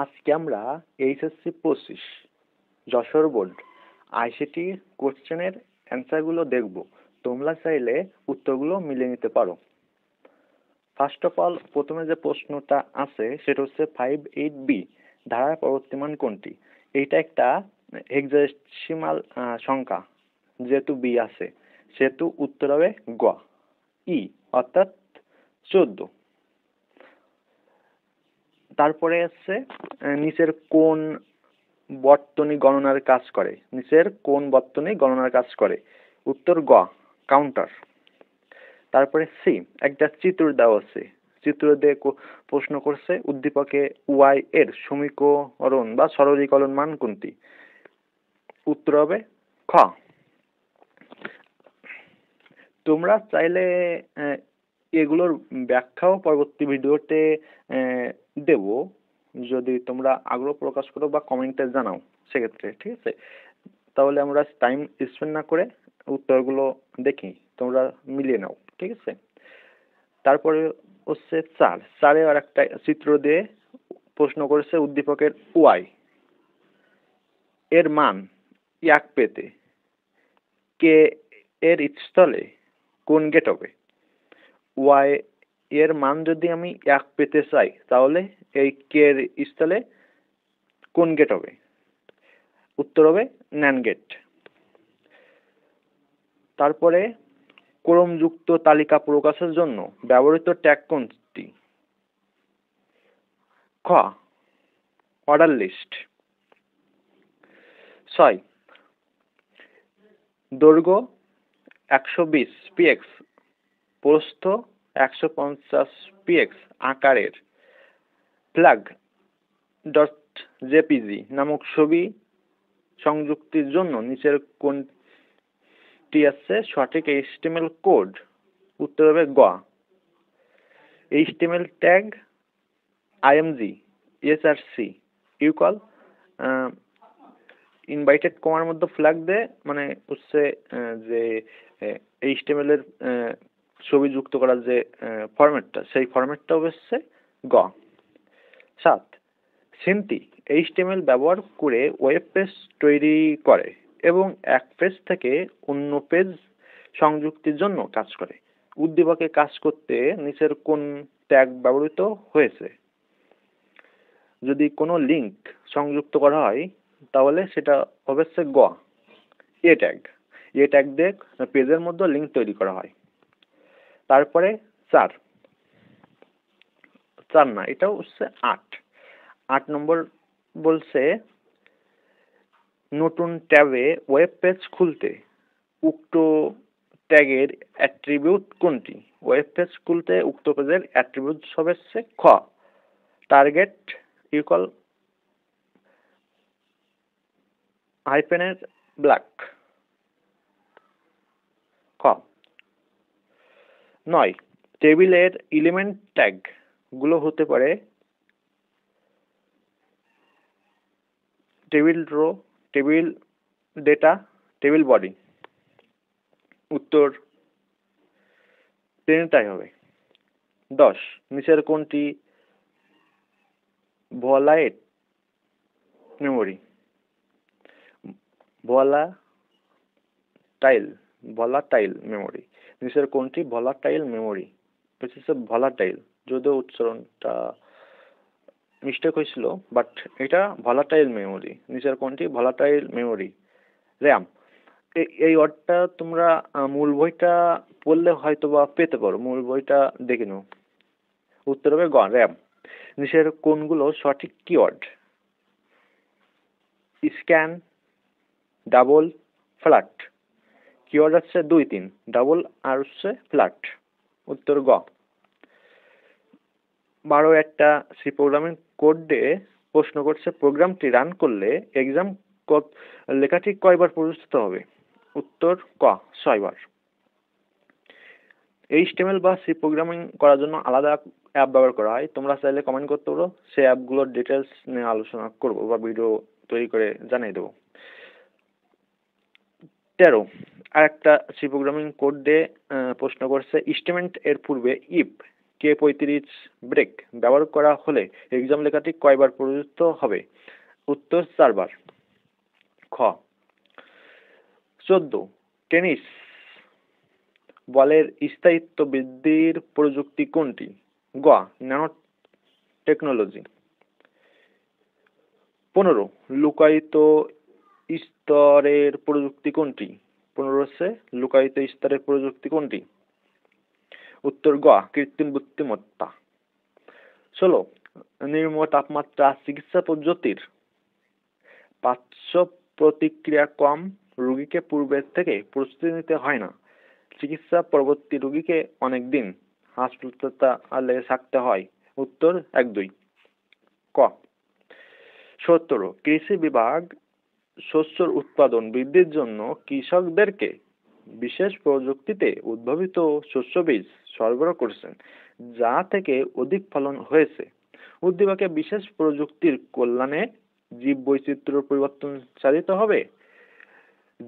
আজকে আমরা HSC 25 Jessore board ICT কোশ্চেনের অ্যান্সারগুলো দেখব। তোমরা চাইলে উত্তরগুলো মিলিয়ে নিতে পারো। ফার্স্ট অফ অল প্রথমে যে প্রশ্নটা আছে সেটা হচ্ছে 58B ধারার পরবর্তী মান কোনটি? এইটা একটা হেক্সাডেসিমাল সংখ্যা, যেহেতু বি আছে সেহেতু উত্তর হবে গ, ই অর্থাৎ 14। তারপরে আছে নিচের কোন বর্তনী গণনার কাজ করে? নিচের কোন বর্তনী গণনার কাজ করে? উত্তর গ, কাউন্টার। তারপরে সি, একটা চিত্র দেওয়া আছে, চিত্র দিয়ে প্রশ্ন করছে উদ্দীপকে ওয়াই এর সমীকরণ বা সরলীকরণ মান কোনটি? উত্তর হবে খ। তোমরা চাইলে এগুলোর ব্যাখ্যাও পরবর্তী ভিডিওতে দেব, যদি তোমরা আগ্রহ প্রকাশ করো বা কমেন্টে জানাও সেক্ষেত্রে, ঠিক আছে? তাহলে আমরা টাইম স্পেন্ড না করে উত্তরগুলো দেখি, তোমরা মিলিয়ে নাও, ঠিক আছে? তারপরে হচ্ছে চারে আর একটা চিত্র দিয়ে প্রশ্ন করেছে উদ্দীপকের ওয়াই এর মান এক পেতে কে এর স্থলে কোন গেট হবে? ওয়াই এর মান যদি আমি এক পেতে চাই তাহলে এই কে এর স্থলে কোন গেট হবে? উত্তর হবে ন্যান্ড গেট। তারপরে ক্রমযুক্ত তালিকা প্রকাশের জন্য ব্যবহৃত ট্যাগ কোনটি? খ, অর্ডার লিস্ট। 6, দৈর্ঘ্য 120 px, প্রস্থ 150 px আকারের ফ্ল্যাগ ডট জেপিজি নামক ছবি সংযুক্তির জন্য নিচের কোনটি আছে সঠিক এইচটিএমএল কোড? উত্তর হবে গ, HTML tag IMG SRC equal ইনভাইটেড কমার মধ্যে ফ্ল্যাগ দে, মানে হচ্ছে যে এইচটিএমএল এর ছবি যুক্ত করার যে ফরম্যাটটা, সেই ফরম্যাটটা হচ্ছে গ। 7, সিনটি এইচটিএমএল ব্যবহার করে ওয়েব পেজ তৈরি করে এবং এক পেজ থেকে অন্য পেজ সংযুক্তির জন্য কাজ করে। উদ্দীপকে কাজ করতে নিচের কোন ট্যাগ ব্যবহৃত হয়েছে? যদি কোনো লিংক সংযুক্ত করা হয় তাহলে সেটা হবে গ, এ ট্যাগ। এ ট্যাগ দিয়ে পেজের মধ্যে লিংক তৈরি করা হয়। তারপরে চার না, এটাও হচ্ছে 8 নম্বর বলছে নতুন ট্যাবে ওয়েব পেজ খুলতে উক্ত ট্যাগের অ্যাট্রিবিউট কোনটি? ওয়েব পেজ খুলতে উক্ত পেজের অ্যাট্রিবিউট হবে খ, টার্গেট ইকুয়াল হাইফেনের ব্ল্যাক। খ। 9, টেবিলের এলিমেন্ট ট্যাগ গুলো হতে পারে table row, table data, table body. উত্তর তিনটাই হবে। 10, নিচের কোনটি ভলাইট মেমোরি? Volatile memory. নিচের কোনটি ভলাটাইল মেমোরি? ভলাটাইল, যদিও উচ্চারণটা মিস্টেক হয়েছিল, বাট এটা ভলাটাইল মেমোরি। নিচের কোনটি ভলাটাইল মেমোরি? র্যাম। এই ওয়ার্ডটা তোমরা মূল বইটা পড়লে হয়তো বা পেতে পারো, মূল বইটা দেখে নাও। উত্তর হবে গ, র্যাম। নিচের কোনগুলো সঠিক keyword? Scan, double, flat. Keyword হচ্ছে 2, 3, ডাবল আর হচ্ছে ফ্ল্যাট। উত্তর গ। 12, একটা সি প্রোগ্রামিং কোড দিয়ে প্রশ্ন করছে প্রোগ্রামটি রান করলে এক্সাম লেখাটি কয়বার প্রদর্শিত হবে? উত্তর ক, 6 বার। এইচটিএমএল বা সি প্রোগ্রামিং করার জন্য আলাদা অ্যাপ ব্যবহার করা হয়। তোমরা চাইলে কমেন্ট করতে পারো, সেই অ্যাপগুলোর ডিটেলস নিয়ে আলোচনা করবো বা ভিডিও তৈরি করে জানিয়ে দেবো। 13, আর একটা সি প্রোগ্রামিং কোড দিয়ে প্রশ্ন করছে স্টেটমেন্ট এর পূর্বে ইফ K35 ব্রেক ব্যবহার করা হলে এক্সাম লেখাটি কয়বার প্রযোজিত হবে? উত্তর 4 বার। খ 14 টেনিস বলের স্থায়িত্ব বৃদ্ধির প্রযুক্তি কোনটি? গ ন্যানো টেকনোলজি। 15 লুকায়িত স্তরের প্রযুক্তি কোনটি? 15 হচ্ছে লুকায়িত স্তরের প্রযুক্তি কোনটি? উত্তর গ কৃত্রিম বুদ্ধিমত্তা। 16 নিম্ন তাপমাত্রা চিকিৎসা পদ্ধতির পার্শ্ব প্রতিক্রিয়া কম রোগীকে পূর্বের থেকে প্রস্তুতি নিতে হয় না। চিকিৎসা পরবর্তী রোগীকে অনেক দিন হাসপাতালে থাকতে হয়। উত্তর 1-2। ক 17 কৃষি বিভাগ শস্যর উৎপাদন বৃদ্ধির জন্য কৃষকদেরকে বিশেষ প্রযুক্তিতে উদ্ভাবিত শস্য বীজ সরবরাহ করছেন, যা থেকে অধিক ফলন হয়েছে। উদ্দীপকে বিশেষ প্রযুক্তির কল্যাণে জীব বৈচিত্র্য পরিবর্তন সাধিত হবে,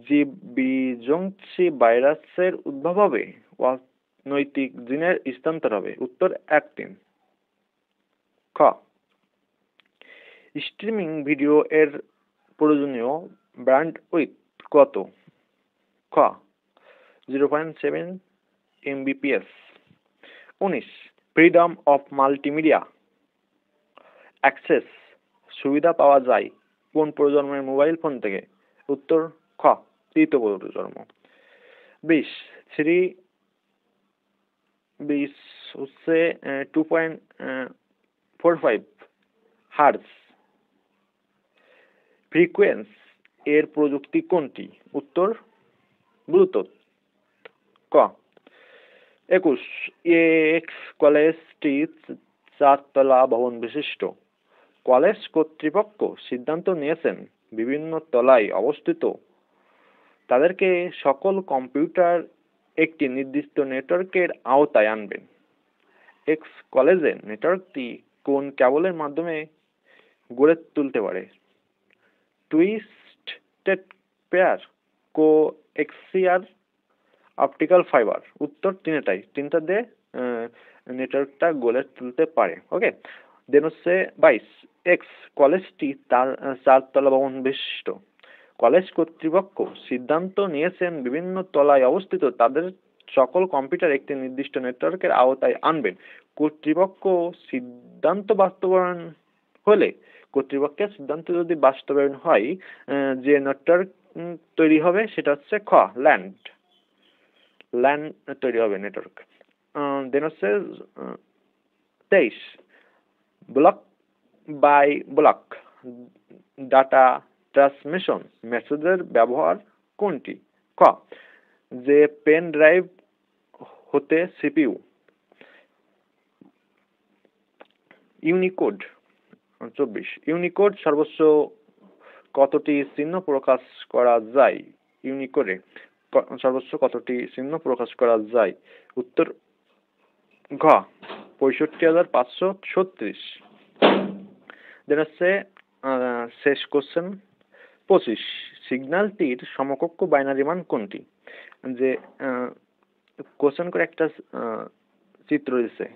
জীব বিজংশী ভাইরাসের উদ্ভব হবে, অনৈতিক জিনের স্থানান্তর হবে। উত্তর 1-3। খ স্ট্রিমিং ভিডিও এর প্রয়োজনীয় ব্যান্ডউইথ কত? খ 0.7 Mbps। 19 freedom of multimedia access সুবিধা পাওয়া যায় কোন প্রজন্মের মোবাইল ফোন থেকে? উত্তর খ তৃতীয় প্রজন্ম। 20 হচ্ছে 2.45 হার্জ ফ্রিকোয়েন্স এর প্রযুক্তি কোনটি? উত্তর ব্লুটুথ। ক 21 এক্স কলেজটি 4 তলা ভবন বিশিষ্ট। কলেজ কর্তৃপক্ষ সিদ্ধান্ত নিয়েছেন বিভিন্ন তলায় অবস্থিত তাদেরকে সকল কম্পিউটার একটি নির্দিষ্ট নেটওয়ার্কের আওতায় আনবেন। এক্স কলেজের নেটওয়ার্কটি কোন কেবলের মাধ্যমে গড়ে তুলতে পারে? টুইস্টেড পেয়ার, কো এক্সিয়ার, অপটিক্যাল ফাইবার। উত্তর তিনটা দিয়ে নেটওয়ার্কটা গড়ে তুলতে পারে। ওকে, দেন হচ্ছে 22 এক্স কলেজটি তার 4 তলা ভবন বিশিষ্ট। কলেজ কর্তৃপক্ষ সিদ্ধান্ত নিয়েছেন বিভিন্ন তলায় অবস্থিত তাদের সকল কম্পিউটার একটি নির্দিষ্ট নেটওয়ার্কের আওতায় আনবেন। কর্তৃপক্ষের সিদ্ধান্ত যদি বাস্তবায়ন হয়, যে নেটওয়ার্ক তৈরি হবে সেটা হচ্ছে খ ল্যান্ড তৈরি হবে নেটওয়ার্ক। দেন হচ্ছে 23 block by block data transmission মেসেজের ব্যবহার কোনটি? ক যে পেন ড্রাইভ হতে সিপিইউ। ইউনিকোড 24 ইউনিকোড সর্বোচ্চ কতটি চিহ্ন প্রকাশ করা যায়? ইউনিকোডে সর্বোচ্চ কতটি চিহ্ন প্রকাশ করা যায়? উত্তর ঘ 65,536। দেন হচ্ছে শেষ কোশ্চেন 25 সিগন্যালটির সমকক্ষ বাইনারি মান কোনটি? যে কোশ্চেন করে একটা চিত্র দিছে,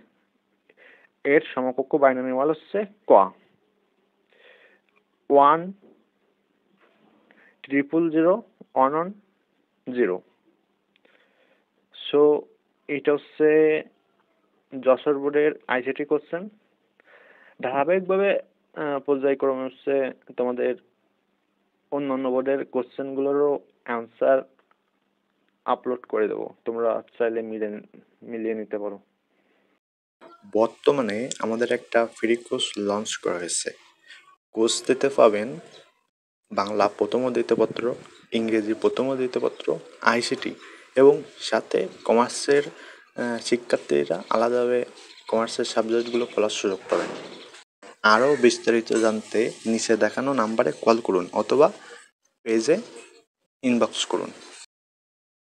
এর সমকক্ষ বাইনারি মান হচ্ছে ক 1000110। সো এটা হচ্ছে যশোর বোর্ডের আইসিটি কোশ্চেন। ধারাবাহিকভাবে পর্যায়ক্রমে হচ্ছে তোমাদের অন্যান্য বোর্ডের কোশ্চেনগুলোরও অ্যান্সার আপলোড করে দেবো, তোমরা চাইলে মিলিয়ে নিতে পারো। বর্তমানে আমাদের একটা ফ্রি কোর্স লঞ্চ করা হয়েছে। কোর্স দিতে পাবেন বাংলা প্রথম ও দ্বিতীয় পত্র, ইংরেজি প্রথম ও দ্বিতীয় পত্র, আইসিটি এবং সাথে কমার্সের শিক্ষার্থীরা আলাদাভাবে কমার্সের সাবজেক্টগুলো পড়ার সুযোগ পাবেন। আরও বিস্তারিত জানতে নিচে দেখানো নাম্বারে কল করুন অথবা পেজে ইনবক্স করুন।